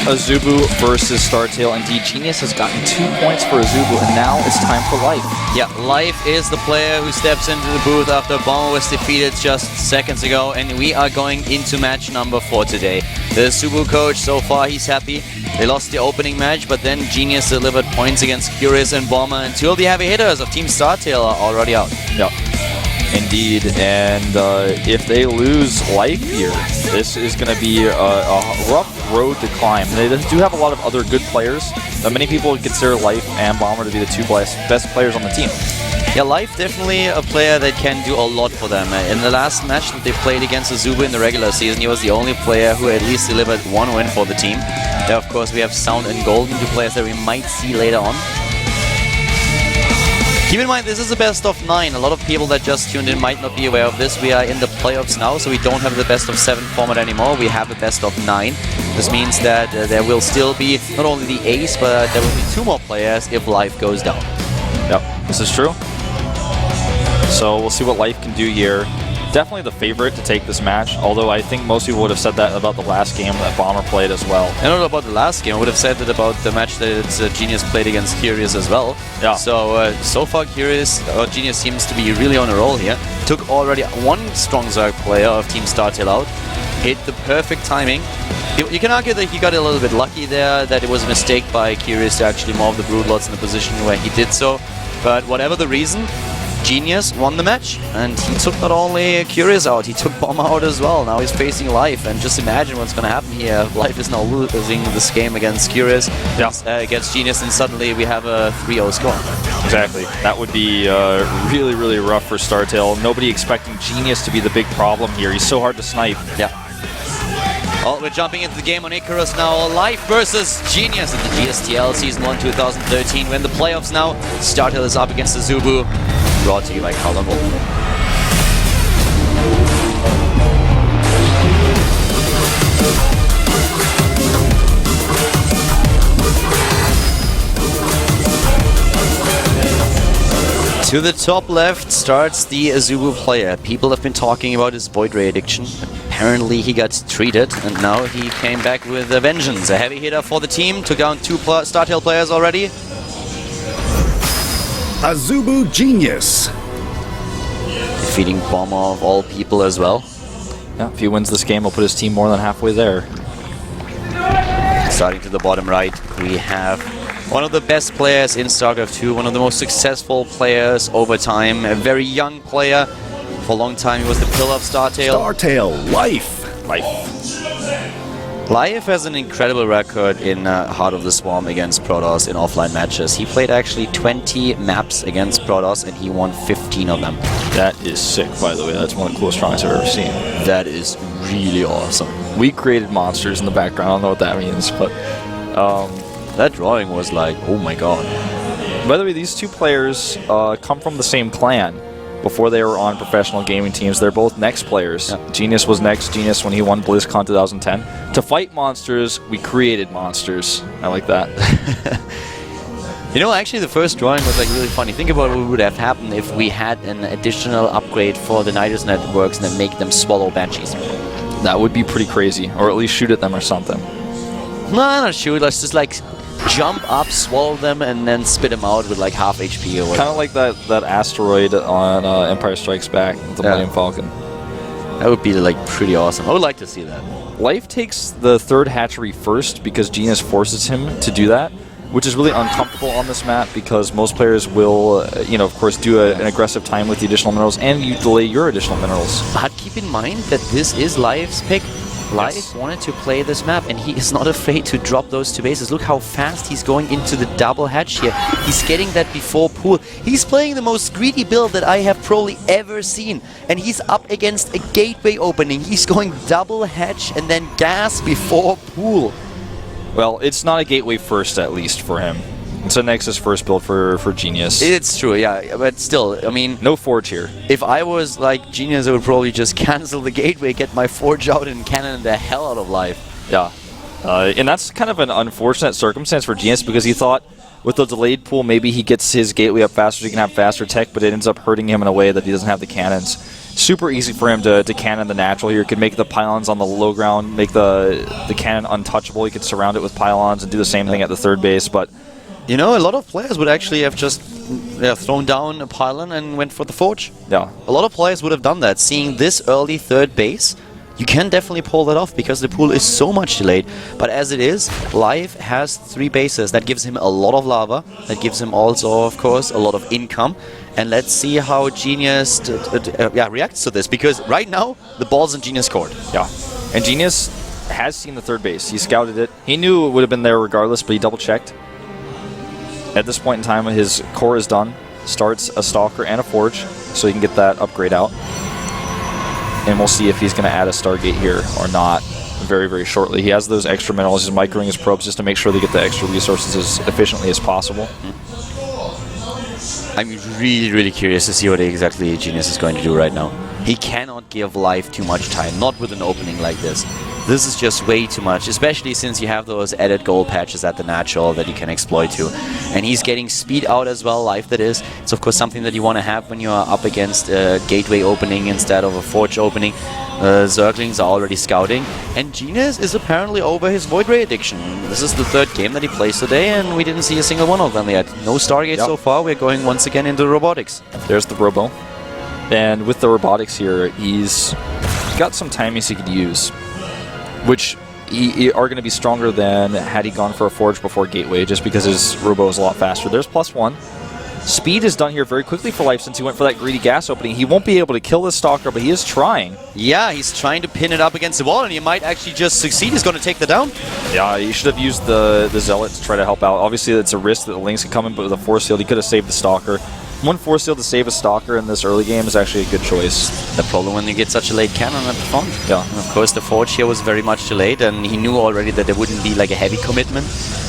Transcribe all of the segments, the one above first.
AZUBU versus StarTale. Indeed, Genius has gotten 2 points for AZUBU, and now it's time for Life. Yeah, Life is the player who steps into the booth after Bomber was defeated just seconds ago, and we are going into match number 4 today. The AZUBU coach, so far, he's happy. They lost the opening match, but then Genius delivered points against Curious and Bomber, and 2 of the heavy hitters of Team StarTale are already out. Yeah. Indeed, and if they lose Life here, this is going to be a rough road to climb. They do have a lot of other good players. Many people would consider Life and Bomber to be the 2 best players on the team. Yeah, Life definitely a player that can do a lot for them. In the last match that they played against AZUBU in the regular season, he was the only player who at least delivered 1 win for the team. There, of course, we have Sound and Golden, 2 players that we might see later on. Keep in mind, this is a best of 9. A lot of people that just tuned in might not be aware of this. We are in the playoffs now, so we don't have the best of 7 format anymore. We have a best of 9. This means that there will still be not only the ace, but there will be 2 more players if Life goes down. Yep, this is true. So we'll see what Life can do here. Definitely the favorite to take this match, although I think most people would have said that about the last game that Bomber played as well. I don't know about the last game. I would have said that about the match that Genius played against Curious as well. Yeah. So far Genius seems to be really on a roll here. Took already 1 strong Zerg player of Team StarTale out. Hit the perfect timing. You can argue that he got a little bit lucky there, that it was a mistake by Curious to actually move the Broodlords in the position where he did so. But whatever the reason, Genius won the match, and he took not only Curious out, he took Bomber out as well. Now he's facing Life, and just imagine what's going to happen here. Life is now losing this game against Curious, against Genius, and suddenly we have a 3-0 score. Exactly. That would be really, really rough for StarTale. Nobody expecting Genius to be the big problem here. He's so hard to snipe. Yeah. Well, we're jumping into the game on Icarus now. Life versus Genius in the GSTL Season 1 2013. We're in the playoffs now. StarTale is up against AZUBU. Brought to you by Round1. To the top left starts the AZUBU player. People have been talking about his Void Ray addiction. Apparently he got treated, and now he came back with a vengeance. A heavy hitter for the team. Took down 2 StarTale players already. AZUBU Genius. Defeating Bomber of all people as well. Yeah, if he wins this game, he'll put his team more than halfway there. Starting to the bottom right, we have one of the best players in StarCraft 2, one of the most successful players over time, a very young player. For a long time, he was the pillar of StarTale. StarTale, Life. Life has an incredible record in Heart of the Swarm against Protoss in offline matches. He played actually 20 maps against Protoss, and he won 15 of them. That is sick, by the way. That's one of the coolest drawings I've ever seen. That is really awesome. We created monsters in the background. I don't know what that means, but that drawing was like, oh my god. By the way, these 2 players come from the same clan. Before they were on professional gaming teams, they're both Next players. Yeah. Genius was Next Genius when he won BlizzCon 2010. To fight monsters, we created monsters. I like that. You know, actually the first drawing was like really funny. Think about what would have happened if we had an additional upgrade for the Nidus networks and then make them swallow Banshees. That would be pretty crazy. Or at least shoot at them or something. No, not shoot. Let's just like jump up, swallow them, and then spit them out with like half HP or whatever. Kind of like that asteroid on Empire Strikes Back with the Millennium Falcon. That would be like pretty awesome. I would like to see that. Life takes the 3rd hatchery first because Genius forces him to do that, which is really uncomfortable on this map because most players will, of course, do an aggressive time with the additional minerals, and you delay your additional minerals. But keep in mind that this is Life's pick. Life wanted to play this map, and he is not afraid to drop those 2 bases. Look how fast he's going into the double hatch here. He's getting that before pool. He's playing the most greedy build that I have probably ever seen. And he's up against a gateway opening. He's going double hatch and then gas before pool. Well, it's not a gateway first, at least, for him. It's a Nexus first build for Genius. It's true, yeah, but still, I mean... No Forge here. If I was like Genius, I would probably just cancel the gateway, get my Forge out, and cannon the hell out of Life. Yeah. And that's kind of an unfortunate circumstance for Genius because he thought with the delayed pool, maybe he gets his gateway up faster so he can have faster tech, but it ends up hurting him in a way that he doesn't have the cannons. Super easy for him to cannon the natural here. He could make the pylons on the low ground, make the cannon untouchable. He could surround it with pylons and do the same thing at the third base, but... You know, a lot of players would actually have just thrown down a pylon and went for the forge. Yeah. A lot of players would have done that. Seeing this early third base, you can definitely pull that off because the pool is so much delayed. But as it is, Live has 3 bases. That gives him a lot of lava. That gives him also, of course, a lot of income. And let's see how Genius reacts to this. Because right now, the ball's in Genius' court. Yeah. And Genius has seen the third base. He scouted it. He knew it would have been there regardless, but he double-checked. At this point in time, his core is done. Starts a Stalker and a Forge, so he can get that upgrade out. And we'll see if he's going to add a Stargate here or not very, very shortly. He has those extra minerals. He's microing his probes just to make sure they get the extra resources as efficiently as possible. I'm really, really curious to see what exactly Genius is going to do right now. He cannot give Live too much time, not with an opening like this. This is just way too much, especially since you have those added gold patches at the natural that you can exploit too. And he's getting speed out as well, Live that is. It's of course something that you want to have when you are up against a gateway opening instead of a forge opening. Zerglings are already scouting, and Genius is apparently over his Void Ray addiction. This is the 3rd game that he plays today, and we didn't see a single one of them yet. No Stargate so far. We're going once again into robotics. There's the Robo. And with the robotics here, he's got some timings he could use, which are going to be stronger than had he gone for a Forge before Gateway, just because his Robo is a lot faster. There's +1. Speed is done here very quickly for Life since he went for that greedy gas opening. He won't be able to kill this Stalker, but he is trying. Yeah, he's trying to pin it up against the wall, and he might actually just succeed. He's going to take the down. Yeah, he should have used the Zealot to try to help out. Obviously, it's a risk that the Lynx can come in, but with a Force Field, he could have saved the Stalker. 1 Force Field to save a Stalker in this early game is actually a good choice. The problem when you get such a late cannon at the front. Yeah. And of course, the Forge here was very much delayed, and he knew already that there wouldn't be like a heavy commitment.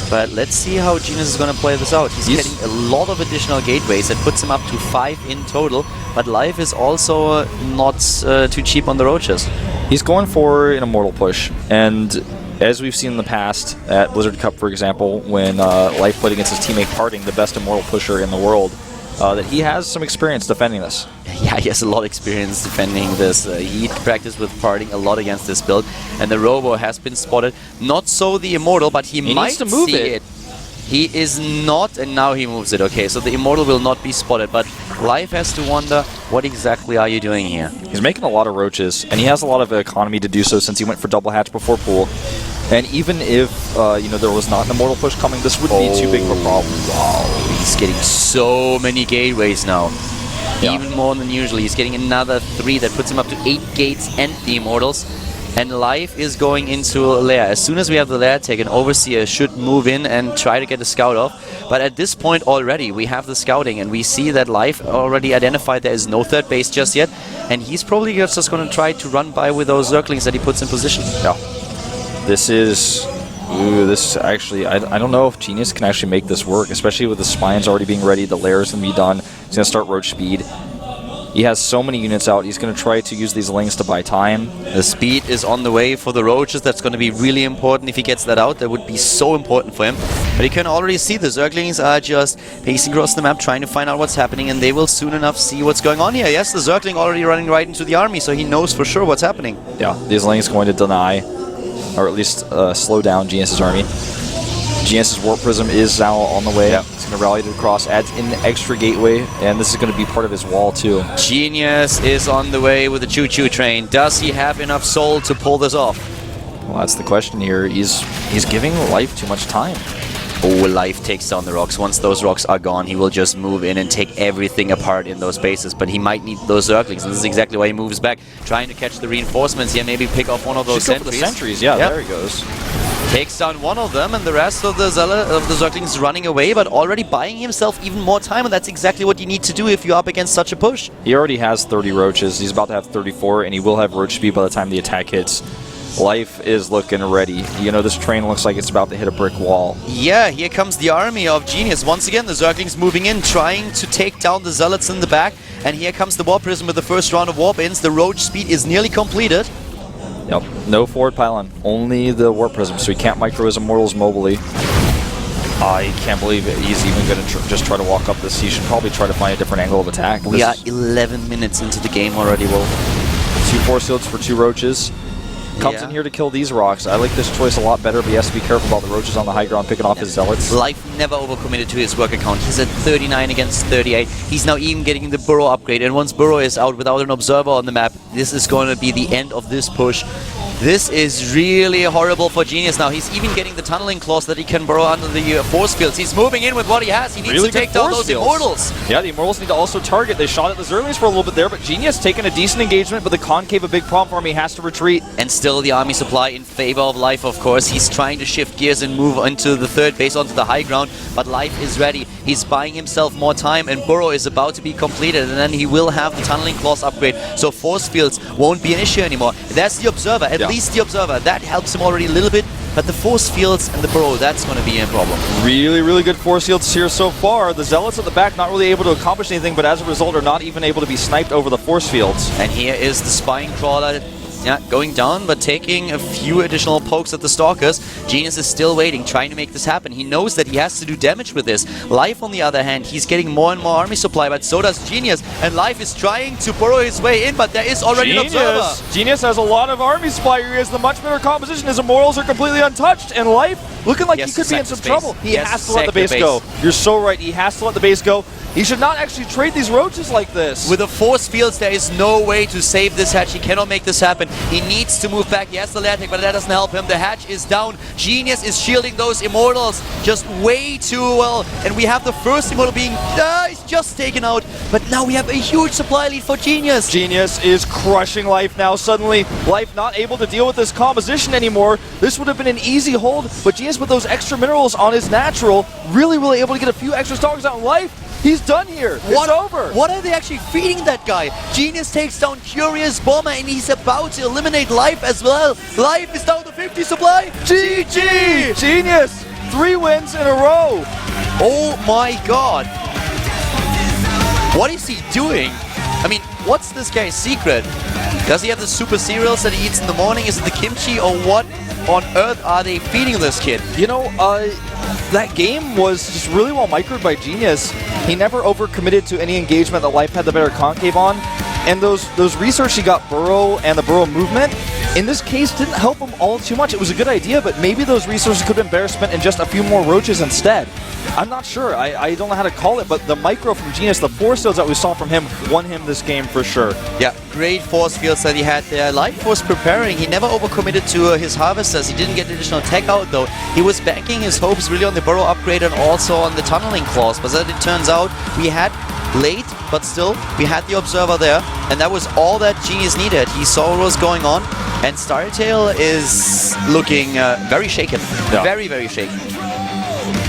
But let's see how Genius is going to play this out. He's getting a lot of additional gateways. That puts him up to 5 in total. But Life is also not too cheap on the roaches. He's going for an Immortal push. And as we've seen in the past, at Blizzard Cup, for example, when Life played against his teammate Parting, the best Immortal pusher in the world, that he has some experience defending this. Yeah, he has a lot of experience defending this. He practiced with Parting a lot against this build, and the Robo has been spotted. Not so the Immortal, but he might needs to move see it. He is not, and now he moves it. Okay, so the Immortal will not be spotted, but Life has to wonder, what exactly are you doing here? He's making a lot of roaches, and he has a lot of economy to do so since he went for double hatch before pool. And even if there was not an Immortal push coming, this would be too big of a problem. Wow, he's getting so many gateways now. Yeah. Even more than usually. He's getting another 3 that puts him up to 8 gates and the Immortals. And Life is going into a lair. As soon as we have the lair taken, Overseer should move in and try to get the scout off. But at this point already, we have the scouting, and we see that Life already identified there is no 3rd base just yet. And he's probably just going to try to run by with those Zerglings that he puts in position. Yeah. This is... Ooh, this actually... I don't know if Genius can actually make this work, especially with the Spines already being ready, the Lairs going to be done. He's going to start Roach Speed. He has so many units out, he's going to try to use these Lings to buy time. The speed is on the way for the Roaches. That's going to be really important if he gets that out. That would be so important for him. But you can already see the Zerglings are just pacing across the map, trying to find out what's happening, and they will soon enough see what's going on here. Yes, the Zergling already running right into the army, so he knows for sure what's happening. Yeah, these Lings going to deny, or at least slow down Genius's army. Genius's Warp Prism is now on the way. Yep. He's going to rally to the cross, adds in the extra gateway, and this is going to be part of his wall too. Genius is on the way with the choo-choo train. Does he have enough soul to pull this off? Well, that's the question here. He's giving Life too much time. Oh, Life takes down the rocks. Once those rocks are gone, he will just move in and take everything apart in those bases. But he might need those Zerglings, and this is exactly why he moves back, trying to catch the reinforcements here, maybe pick off one of those sentries. Go for the sentries, yeah, there he goes. Takes down one of them, and the rest of the Zerglings running away, but already buying himself even more time, and that's exactly what you need to do if you're up against such a push. He already has 30 roaches. He's about to have 34, and he will have roach speed by the time the attack hits. Life is looking ready. You know, this train looks like it's about to hit a brick wall. Yeah, here comes the army of Genius. Once again, the Zerglings moving in, trying to take down the Zealots in the back. And here comes the Warp Prism with the first round of warp-ins. The roach speed is nearly completed. Yep, no forward pylon, only the Warp Prism, so he can't micro his Immortals mobily. I can't believe it. He's even going to just try to walk up this. He should probably try to find a different angle of attack. We are 11 minutes into the game already, Will. 2 force fields for 2 roaches. Comes in here to kill these rocks. I like this choice a lot better, but he has to be careful about the roaches on the high ground picking off his zealots. Life never overcommitted to his work account. He's at 39 against 38. He's now even getting the burrow upgrade, and once burrow is out without an observer on the map, this is going to be the end of this push. This is really horrible for Genius now. He's even getting the tunneling claws that he can burrow under the force fields. He's moving in with what he has. He needs to take down those Immortals. Yeah, the Immortals need to also target. They shot at the Zerlings for a little bit there, but Genius taking a decent engagement, but the Concave a big problem for him. He has to retreat. And still the army supply in favor of Life, of course. He's trying to shift gears and move into the third base, onto the high ground, but Life is ready. He's buying himself more time, and burrow is about to be completed, and then he will have the tunneling claws upgrade, so force fields won't be an issue anymore. There's the Observer, at least the Observer. That helps him already a little bit, but the force fields and the burrow, that's going to be a problem. Really, really good force fields here so far. The Zealots at the back not really able to accomplish anything, but as a result are not even able to be sniped over the force fields. And here is the Spine Crawler. Yeah, going down, but taking a few additional pokes at the Stalkers. Genius is still waiting, trying to make this happen. He knows that he has to do damage with this. Life, on the other hand, he's getting more and more army supply, but so does Genius. And Life is trying to burrow his way in, but there is already an Observer. Genius has a lot of army supply here. He has the much better composition. His Immortals are completely untouched, and Life looking like he could be in some trouble. He has to let the base go. You're so right. He has to let the base go. He should not actually trade these roaches like this. With the force fields, there is no way to save this hatch. He cannot make this happen. He needs to move back. He has the lair tech, but that doesn't help him. The hatch is down. Genius is shielding those Immortals just way too well. And we have the first Immortal being he's just taken out. But now we have a huge supply lead for Genius. Genius is crushing Life now. Suddenly, Life not able to deal with this composition anymore. This would have been an easy hold, but Genius with those extra minerals on his natural, really able to get a few extra stars out in Life. He's done here. It's over. What are they actually feeding that guy? Genius takes down Curious Bomber, and he's about to eliminate Life as well. Life is down to 50 supply. GG! Genius! 3 wins in a row. Oh my god. What is he doing? I mean, what's this guy's secret? Does he have the super cereals that he eats in the morning? Is it the kimchi, or what on earth are they feeding this kid? You know, that game was just really well microed by Genius. He never overcommitted to any engagement that Life had the better concave on. And those research he got burrow and the burrow movement, in this case, didn't help him all too much. It was a good idea, but maybe those resources could have been better spent in just a few more roaches instead. I'm not sure. I don't know how to call it, but the micro from Genius, the force fields that we saw from him, won him this game for sure. Yeah, great force fields that he had there. Life was preparing. He never overcommitted to his harvesters. He didn't get additional tech out, though. He was banking his hopes really on the burrow upgrade and also on the tunneling claws. But as it turns out, we had late, but still, we had the Observer there, and that was all that Genius needed. He saw what was going on, and StarTale is looking very shaken. Yeah. Very, very shaken.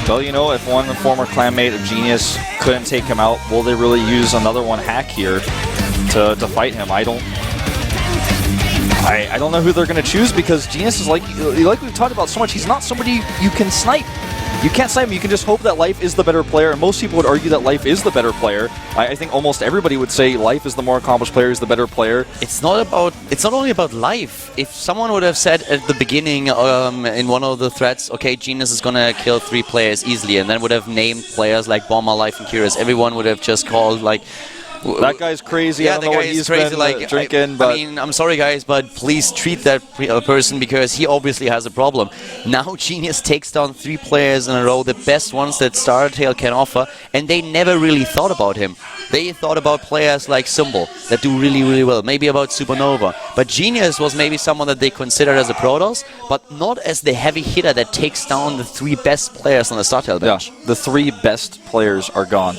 Well, you know, if one former clanmate of Genius couldn't take him out, will they really use another one hack here to fight him? I don't know who they're going to choose, because Genius is like we've talked about so much, he's not somebody you can snipe. You can't snipe him. You can just hope that Life is the better player, and most people would argue that Life is the better player. I think almost everybody would say Life is the more accomplished player, is the better player. It's not only about Life. If someone would have said at the beginning in one of the threads, okay, Genius is gonna kill 3 players easily, and then would have named players like Bomber, Life, and Curious, everyone would have just called like, that guy's crazy. Yeah, I don't know what he's been drinking. But I mean, I'm sorry, guys, but please treat that person, because he obviously has a problem. Now Genius takes down 3 players in a row, the best ones that StarTale can offer, and they never really thought about him. They thought about players like Symbol that do really, really well, maybe about Supernova. But Genius was maybe someone that they considered as a Protoss, but not as the heavy hitter that takes down the 3 best players on the StarTale bench. Yeah, the 3 best players are gone.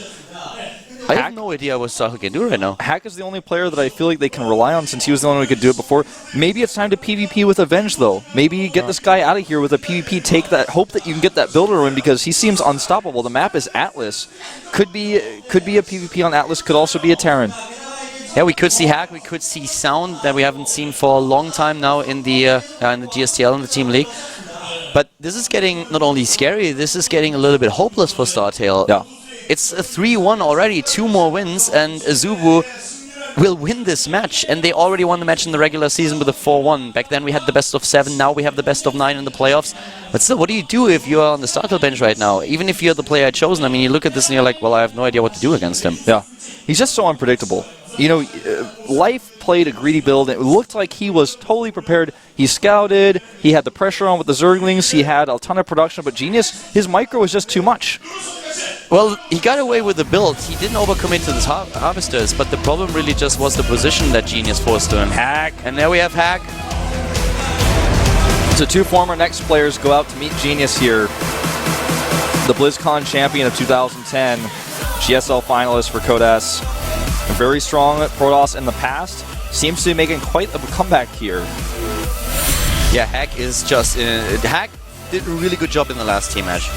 I have no idea what StarTale can do right now. Hack is the only player that I feel like they can rely on, since he was the only one who could do it before. Maybe it's time to PvP with Avenge, though. Maybe get this guy out of here with a PvP, take that, hope that you can get that builder win, because he seems unstoppable. The map is Atlas. Could be a PvP on Atlas, could also be a Terran. Yeah, we could see Hack, we could see Sound that we haven't seen for a long time now in the GSTL, in the Team League. But this is getting not only scary, this is getting a little bit hopeless for StarTale. Yeah. It's a 3-1 already, 2 more wins, and AZUBU will win this match, and they already won the match in the regular season with a 4-1. Back then we had the best of 7, now we have the best of 9 in the playoffs. But still, what do you do if you are on the StarTale bench right now? Even if you're the player chosen, I mean, you look at this and you're like, well, I have no idea what to do against him. Yeah, he's just so unpredictable. You know, Life played a greedy build. It looked like he was totally prepared. He scouted. He had the pressure on with the Zerglings. He had a ton of production. But Genius, his micro was just too much. Well, he got away with the build. He didn't overcommit to the Harvesters, but the problem really just was the position that Genius forced to him. Hack. And there we have Hack. So 2 former Next players go out to meet Genius here. The BlizzCon champion of 2010, GSL finalist for Codas. A very strong Protoss in the past. Seems to be making quite a comeback here. Yeah, Hack is just... Hack did a really good job in the last team match.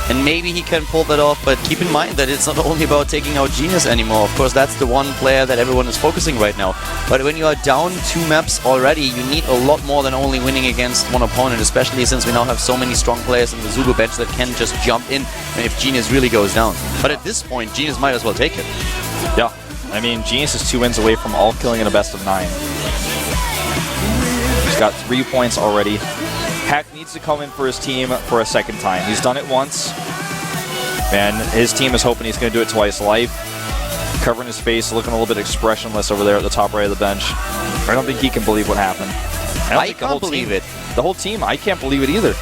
And maybe he can pull that off, but keep in mind that it's not only about taking out Genius anymore. Of course, that's the one player that everyone is focusing right now. But when you are down 2 maps already, you need a lot more than only winning against one opponent, especially since we now have so many strong players in the AZUBU bench that can just jump in if Genius really goes down. But at this point, Genius might as well take it. Yeah. I mean, Genius is 2 wins away from all killing in a best of 9. He's got 3 points already. Hack needs to come in for his team for a second time. He's done it once, and his team is hoping he's going to do it twice. Life covering his face, looking a little bit expressionless over there at the top right of the bench. I don't think he can believe what happened. I can't believe it. The whole team, I can't believe it either.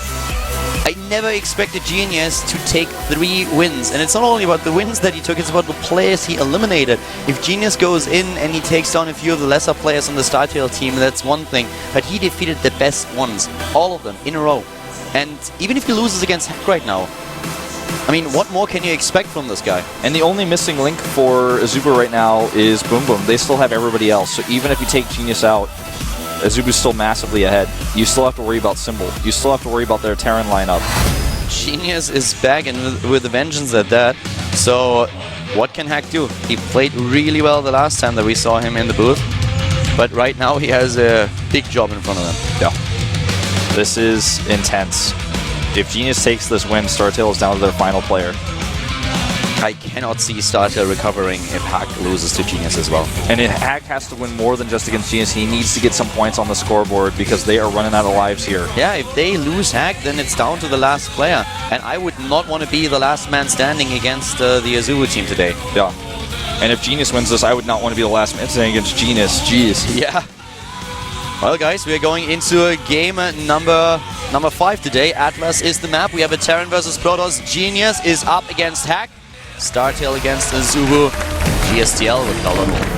I never expected Genius to take 3 wins, and it's not only about the wins that he took, it's about the players he eliminated. If Genius goes in and he takes down a few of the lesser players on the StarTale team, that's one thing, but he defeated the best ones, all of them, in a row. And even if he loses against Hack right now, I mean, what more can you expect from this guy? And the only missing link for AZUBU right now is Boom Boom. They still have everybody else, so even if you take Genius out, AZUBU's still massively ahead. You still have to worry about Symbol. You still have to worry about their Terran lineup. Genius is back and with a vengeance at that. So what can Hack do? He played really well the last time that we saw him in the booth. But right now he has a big job in front of him. Yeah. This is intense. If Genius takes this win, StarTale is down to their final player. I cannot see StarTale recovering if Hack loses to Genius as well. And Hack has to win more than just against Genius. He needs to get some points on the scoreboard because they are running out of lives here. Yeah, if they lose Hack, then it's down to the last player. And I would not want to be the last man standing against the AZUBU team today. Yeah. And if Genius wins this, I would not want to be the last man standing against Genius. Jeez. Yeah. Well, guys, we are going into a game number 5 today. Atlas is the map. We have a Terran versus Protoss. Genius is up against Hack. StarTale against AZUBU. GSTL with Colorful.